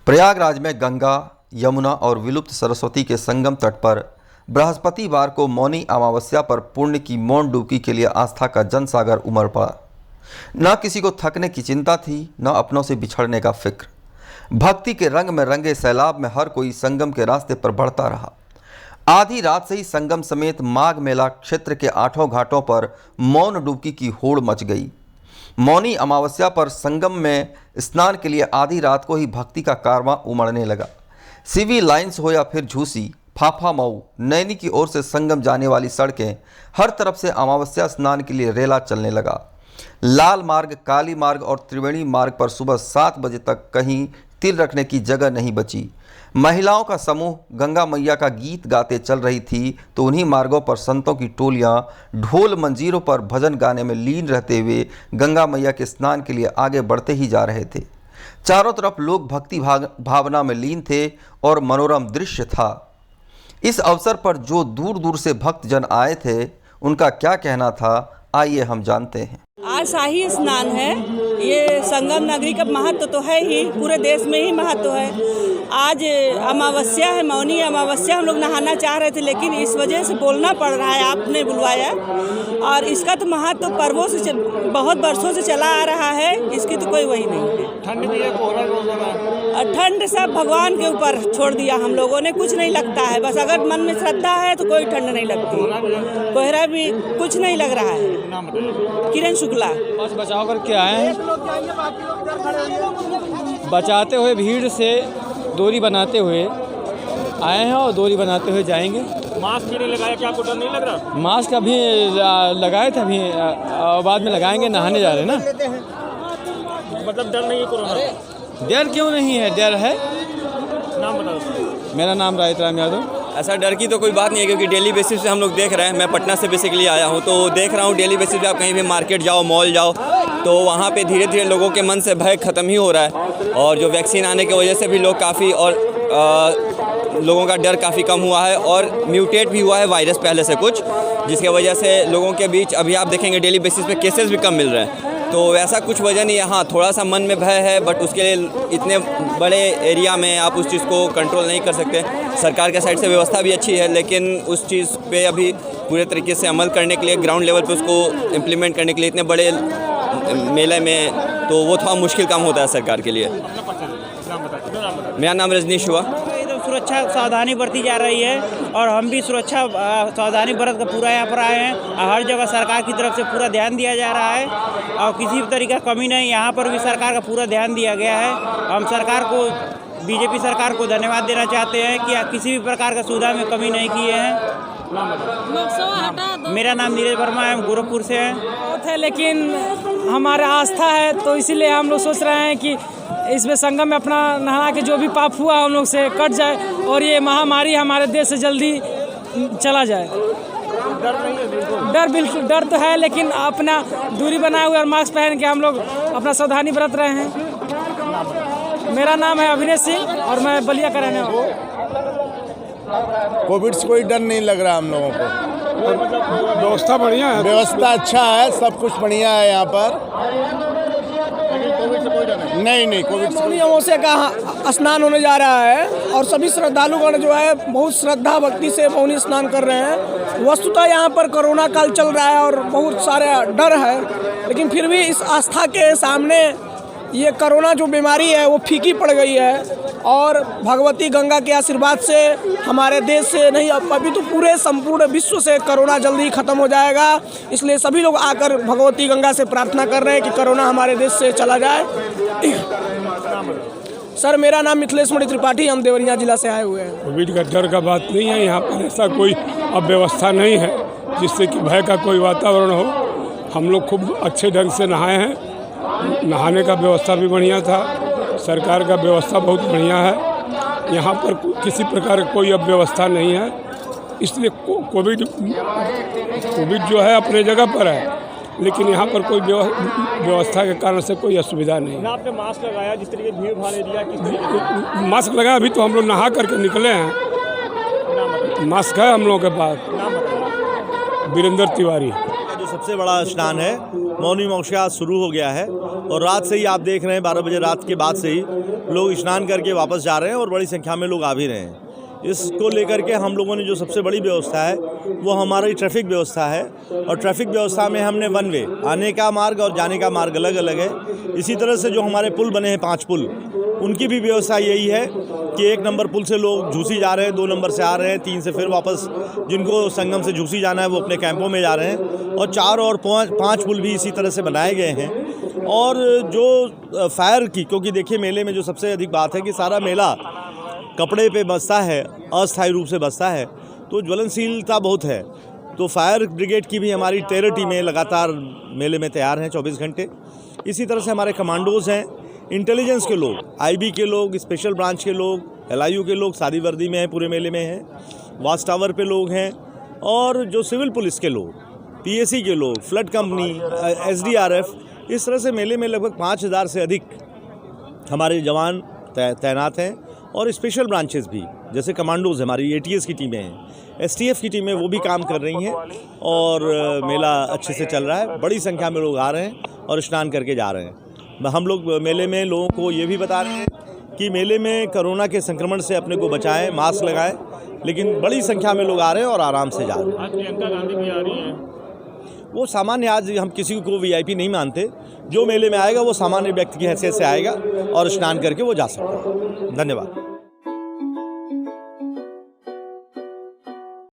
प्रयागराज में गंगा, यमुना और विलुप्त सरस्वती के संगम तट पर बृहस्पतिवार को मौनी अमावस्या पर पुण्य की मौन डुबकी के लिए आस्था का जनसागर उमड़ पड़ा। न किसी को थकने की चिंता थी, न अपनों से बिछड़ने का फिक्र। भक्ति के रंग में रंगे सैलाब में हर कोई संगम के रास्ते पर बढ़ता रहा। आधी रात से ही संगम समेत माघ मेला क्षेत्र के 8 घाटों पर मौन डुबकी की होड़ मच गई। मौनी अमावस्या पर संगम में स्नान के लिए आधी रात को ही भक्ति का कारवां उमड़ने लगा। सिविल लाइंस हो या फिर झूसी, फाफा मऊ, नैनी की ओर से संगम जाने वाली सड़कें, हर तरफ से अमावस्या स्नान के लिए रेला चलने लगा। लाल मार्ग, काली मार्ग और त्रिवेणी मार्ग पर सुबह 7 बजे तक कहीं तिल रखने की जगह नहीं बची। महिलाओं का समूह गंगा मैया का गीत गाते चल रही थी तो उन्हीं मार्गों पर संतों की टोलियां ढोल मंजीरों पर भजन गाने में लीन रहते हुए गंगा मैया के स्नान के लिए आगे बढ़ते ही जा रहे थे। चारों तरफ लोग भक्ति भावना में लीन थे और मनोरम दृश्य था। इस अवसर पर जो दूर दूर से भक्तजन आए थे, उनका क्या कहना था, आइए हम जानते हैं। आज शाही स्नान है। ये संगम नगरी का महत्व तो है ही, पूरे देश में ही महत्व है। आज अमावस्या है, मौनी अमावस्या। हम लोग नहाना चाह रहे थे लेकिन इस वजह से बोलना पड़ रहा है, आपने बुलवाया। और इसका तो महत्व पर्वों से बहुत वर्षों से चला आ रहा है, इसकी तो कोई वही नहीं है। ठंड भी है, कोहरा रोज हो रहा है। ठंड सब भगवान के ऊपर छोड़ दिया हम लोगों ने, कुछ नहीं लगता है। बस अगर मन में श्रद्धा है तो कोई ठंड नहीं लगती। कोहरा भी कुछ नहीं लग रहा है। किरण शुक्ला। बस बचाव करके आए हैं, बचाते हुए भीड़ से दूरी बनाते हुए आए हैं और दूरी बनाते हुए जाएंगे। मास्क भी नहीं लगाया, क्या आपको डर नहीं लग रहा? मास्क अभी लगाए थे, अभी बाद में लगाएंगे। नहाने जा रहे हैं ना, मतलब डर नहीं है कोरोना? डर क्यों नहीं है, डर है। नाम बताओ। मेरा नाम रायतराम यादव। ऐसा डर की तो कोई बात नहीं है क्योंकि डेली बेसिस पे हम लोग देख रहे हैं। मैं पटना से बेसिकली आया हूँ तो देख रहा हूँ डेली बेसिस पे आप कहीं भी मार्केट जाओ, मॉल जाओ तो वहाँ पे धीरे धीरे लोगों के मन से भय ख़त्म ही हो रहा है। और जो वैक्सीन आने की वजह से भी लोग काफ़ी और लोगों का डर काफ़ी कम हुआ है और म्यूटेट भी हुआ है वायरस पहले से कुछ, जिसके वजह से लोगों के बीच अभी आप देखेंगे डेली बेसिस पे केसेस भी कम मिल रहे हैं। तो ऐसा कुछ वजह नहीं है। हाँ, थोड़ा सा मन में भय है, बट उसके लिए इतने बड़े एरिया में आप उस चीज़ को कंट्रोल नहीं कर सकते। सरकार के साइड से व्यवस्था भी अच्छी है लेकिन उस चीज़ पे अभी पूरे तरीके से अमल करने के लिए, ग्राउंड लेवल पे उसको इम्प्लीमेंट करने के लिए इतने बड़े मेले में तो वो थोड़ा मुश्किल काम होता है सरकार के लिए। मेरा नाम रजनीश हुआ। सुरक्षा सावधानी बरती जा रही है और हम भी सुरक्षा सावधानी बरत कर पूरा यहाँ पर आए हैं। हर जगह सरकार की तरफ से पूरा ध्यान दिया जा रहा है और किसी भी तरीके का कमी नहीं। यहाँ पर भी सरकार का पूरा ध्यान दिया गया है। हम सरकार को, बीजेपी सरकार को धन्यवाद देना चाहते हैं कि किसी भी प्रकार का सुविधा में कमी नहीं किए हैं। मेरा नाम नीरज वर्मा है, हम गोरखपुर से हैं। लेकिन हमारा आस्था है तो इसीलिए हम लोग सोच रहे हैं कि इसमें संगम में अपना नहा के जो भी पाप हुआ हम लोग से कट जाए और ये महामारी हमारे देश से जल्दी चला जाए। डर तो है लेकिन अपना दूरी बनाए हुए और मास्क पहन के हम लोग अपना सावधानी बरत रहे हैं। मेरा नाम है अभिनय सिंह और मैं बलिया का रहने वाला हूँ। कोविड से कोई डर नहीं लग रहा हम लोगों को। व्यवस्था बढ़िया है, व्यवस्था अच्छा है, सब कुछ बढ़िया है यहाँ पर। नहीं, कोविड से मौनी अमावस्या का स्नान होने जा रहा है और सभी श्रद्धालुगण जो है बहुत श्रद्धा भक्ति से मौनी स्नान कर रहे हैं। वस्तुतः यहाँ पर कोरोना काल चल रहा है और बहुत सारे डर है, लेकिन फिर भी इस आस्था के सामने ये कोरोना जो बीमारी है वो फीकी पड़ गई है और भगवती गंगा के आशीर्वाद से हमारे देश से नहीं, अभी तो पूरे संपूर्ण विश्व से कोरोना जल्दी ही खत्म हो जाएगा। इसलिए सभी लोग आकर भगवती गंगा से प्रार्थना कर रहे हैं कि कोरोना हमारे देश से चला जाए। सर, मेरा नाम मिथिलेश मणि त्रिपाठी, हम देवरिया जिला से आए हुए हैं। कोविड का डर का बात नहीं है, यहाँ पर ऐसा कोई अब व्यवस्था नहीं है जिससे कि भय का कोई वातावरण हो। हम लोग खूब अच्छे ढंग से नहाए हैं, नहाने का व्यवस्था भी बढ़िया था, सरकार का व्यवस्था बहुत बढ़िया है। यहाँ पर किसी प्रकार की कोई अब व्यवस्था नहीं है, इसलिए कोविड जो है अपने जगह पर है लेकिन यहाँ पर कोई व्यवस्था के कारण से कोई असुविधा नहीं। आपने मास्क लगाया, जिस तरीके भीड़ भाड़ एरिया, किस तरीके मास्क लगाया? अभी तो हम लोग नहा करके निकले हैं, मास्क है हम लोग के पास। वीरेंद्र तिवारी। सबसे बड़ा स्नान है मौनी अमावस्या आज शुरू हो गया है और रात से ही आप देख रहे हैं 12 बजे रात के बाद से ही लोग स्नान करके वापस जा रहे हैं और बड़ी संख्या में लोग आ भी रहे हैं। इसको लेकर के हम लोगों ने जो सबसे बड़ी व्यवस्था है वो हमारी ट्रैफिक व्यवस्था है और ट्रैफिक व्यवस्था में हमने वन वे आने का मार्ग और जाने का मार्ग अलग अलग है। इसी तरह से जो हमारे पुल बने हैं 5 पुल, उनकी भी व्यवस्था यही है कि 1 नंबर पुल से लोग झूसी जा रहे हैं, 2 नंबर से आ रहे हैं, 3 से फिर वापस जिनको संगम से झूसी जाना है वो अपने कैंपों में जा रहे हैं और 4 और 5 पुल भी इसी तरह से बनाए गए हैं। और जो फायर की, क्योंकि देखिए मेले में जो सबसे अधिक बात है कि सारा मेला कपड़े पे बसता है, अस्थायी रूप से बसता है, तो ज्वलनशीलता बहुत है। तो फायर ब्रिगेड की भी हमारी 13 टीमें लगातार मेले में तैयार हैं 24 घंटे। इसी तरह से हमारे कमांडोज़ हैं, इंटेलिजेंस के लोग, आईबी के लोग, स्पेशल ब्रांच के लोग, LIU के लोग सादी वर्दी में हैं, पूरे मेले में हैं, वाच टावर पे लोग हैं और जो सिविल पुलिस के लोग, PAC के लोग, फ्लड कंपनी, SDRF, इस तरह से मेले में लगभग 5000 से अधिक हमारे जवान तैनात हैं और स्पेशल ब्रांचेस भी, जैसे कमांडोज़ हमारी ATS की टीमें हैं, STF की टीमें, वो भी काम कर रही हैं और मेला अच्छे से चल रहा है। बड़ी संख्या में लोग आ रहे हैं और स्नान करके जा रहे हैं। हम लोग मेले में लोगों को ये भी बता रहे हैं कि मेले में कोरोना के संक्रमण से अपने को बचाएं, मास्क लगाएं, लेकिन बड़ी संख्या में लोग आ रहे हैं और आराम से जा रहे हैं। आज प्रियंका गांधी भी आ रही हैं। वो सामान्य, आज हम किसी को VIP नहीं मानते, जो मेले में आएगा वो सामान्य व्यक्ति की हैसियत से आएगा और स्नान करके वो जा सकता है। धन्यवाद।